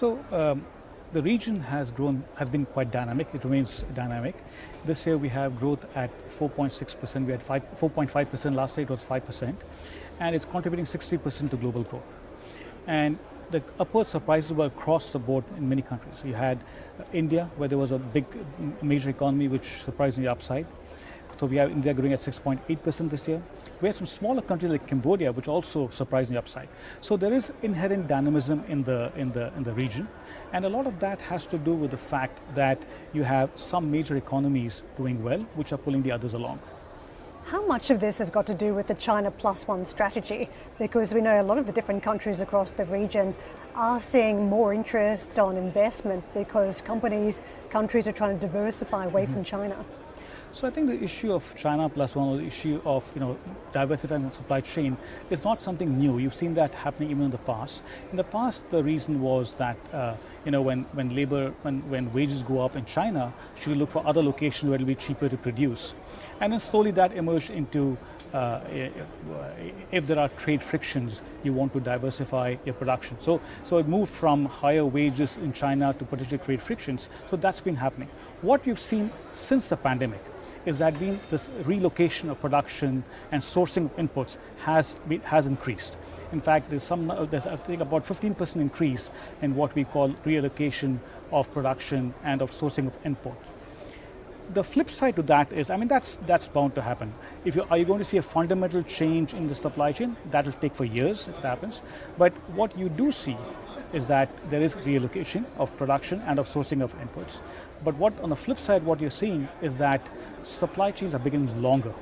The region has been quite dynamic. It remains dynamic. This year we have growth at 4.6%. We had 4.5% last year. It was 5%, and it's contributing 60% to global growth. And the upward surprises were across the board in many countries. You had India, where there was a big major economy which surprised on the upside. So we have India growing at 6.8% this year. We had some smaller countries like Cambodia, which also surprised on the upside. So there is inherent dynamism in the region, and a lot of that has to do with the fact that you have some major economies doing well, which are pulling the others along. How much of this has got to do with the China Plus One strategy? Because we know a lot of the different countries across the region are seeing more interest on investment because countries are trying to diversify away from China. So I think the issue of China Plus One, or the issue of diversifying the supply chain, is not something new. You've seen that happening even in the past. In the past, the reason was that when wages go up in China, should you look for other locations where it will be cheaper to produce, and then slowly that emerged into if there are trade frictions, you want to diversify your production. So it moved from higher wages in China to potential trade frictions. So that's been happening. What we've seen since the pandemic is that this relocation of production and sourcing of inputs has increased. In fact, there's I think about 15% increase in what we call reallocation of production and of sourcing of inputs. The flip side to that is, that's bound to happen. Are you going to see a fundamental change in the supply chain? That will take for years if it happens. But what you do see is that there is reallocation of production and of sourcing of inputs. But on the flip side, what you're seeing is that supply chains are becoming longer.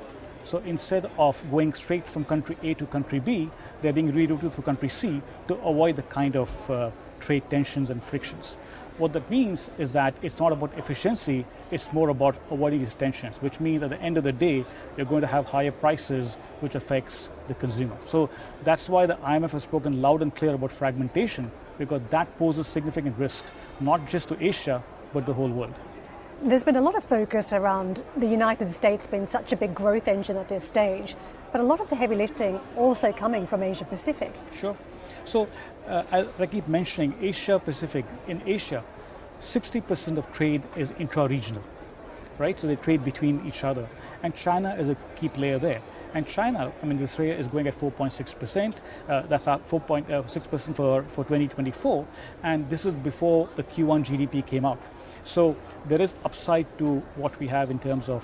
So instead of going straight from country A to country B, they're being rerouted through country C to avoid the kind of trade tensions and frictions. What that means is that it's not about efficiency, it's more about avoiding these tensions, which means at the end of the day, you're going to have higher prices, which affects the consumer. So that's why the IMF has spoken loud and clear about fragmentation, because that poses significant risk, not just to Asia, but the whole world. There's been a lot of focus around the United States being such a big growth engine at this stage, but a lot of the heavy lifting also coming from Asia Pacific. Sure. So I keep mentioning Asia Pacific. In Asia, 60% of trade is intra-regional, right? So they trade between each other, and China is a key player there. And China, this year is going at 4.6%. That's up 4.6% for 2024, and this is before the Q1 GDP came out. So there is upside to what we have in terms of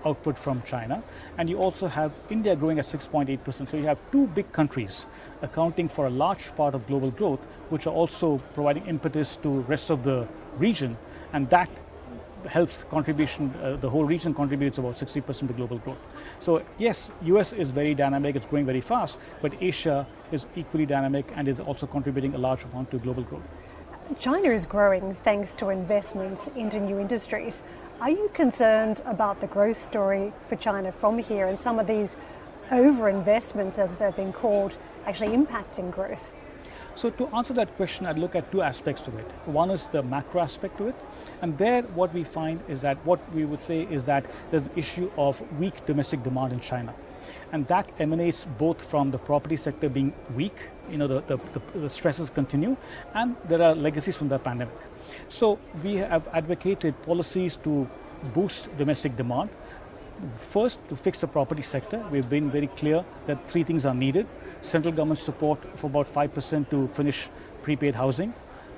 output from China, and you also have India growing at 6.8%. So you have two big countries accounting for a large part of global growth, which are also providing impetus to rest of the region, and that helps contribution. The whole region contributes about 60% to global growth. So yes, US is very dynamic, it's growing very fast, but Asia is equally dynamic and is also contributing a large amount to global growth. China is growing thanks to investments into new industries. Are you concerned about the growth story for China from here and some of these over-investments, as they've been called, actually impacting growth? So to answer that question, I'd look at two aspects to it. One is the macro aspect to it, and there what we find is that what we would say is that there's an issue of weak domestic demand in China, and that emanates both from the property sector being weak, the stresses continue, and there are legacies from the pandemic. So we have advocated policies to boost domestic demand. First, to fix the property sector, we've been very clear that three things are needed. Central government support for about 5% to finish prepaid housing,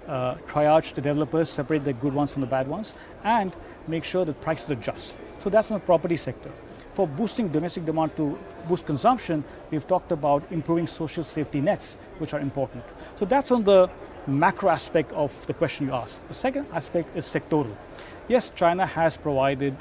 triage the developers, separate the good ones from the bad ones, and make sure that prices adjust. So that's in the property sector. For boosting domestic demand to boost consumption, we've talked about improving social safety nets, which are important. So that's on the macro aspect of the question you asked. The second aspect is sectoral. Yes, China has provided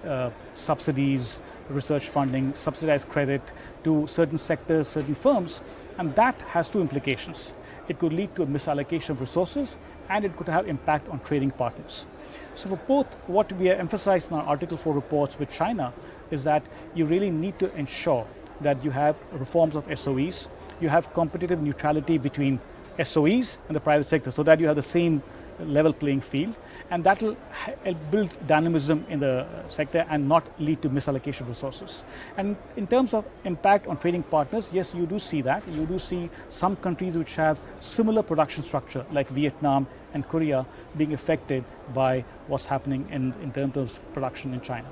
subsidies, research funding, subsidized credit to certain sectors, certain firms, and that has two implications. It could lead to a misallocation of resources, and it could have impact on trading partners. So for both, what we have emphasized in our Article 4 reports with China is that you really need to ensure that you have reforms of SOEs, you have competitive neutrality between SOEs and the private sector so that you have the same level playing field, and that will help build dynamism in the sector and not lead to misallocation of resources. And in terms of impact on trading partners, yes, you do see that. You do see some countries which have similar production structure like Vietnam and Korea being affected by what's happening in terms of production in China.